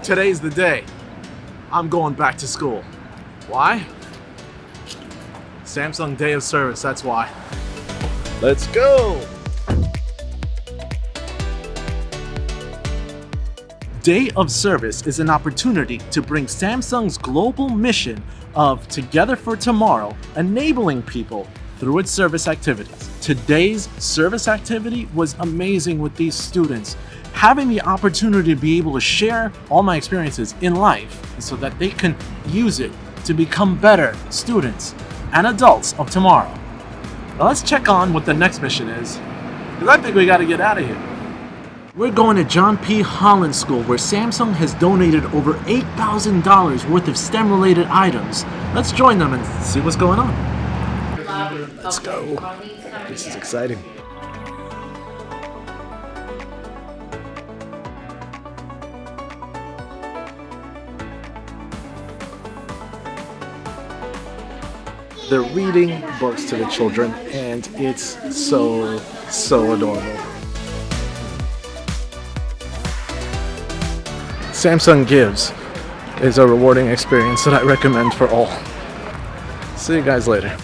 Today's the day. I'm going back to school. Why? Samsung Day of Service, that's why. Let's go! Day of Service is an opportunity to bring Samsung's global mission of Together for Tomorrow, enabling people through its service activities. Today's service activity was amazing with these students. Having the opportunity to be able to share all my experiences in life so that they can use it to become better students and adults of tomorrow. Now let's check on what the next mission is, because I think we got to get out of here. We're going to John P. Holland School, where Samsung has donated over $8,000 worth of STEM-related items. Let's join them and see what's going on. Let's go. This is exciting. They're reading books to the children, and it's so adorable. Samsung Gives is a rewarding experience that I recommend for all. See you guys later.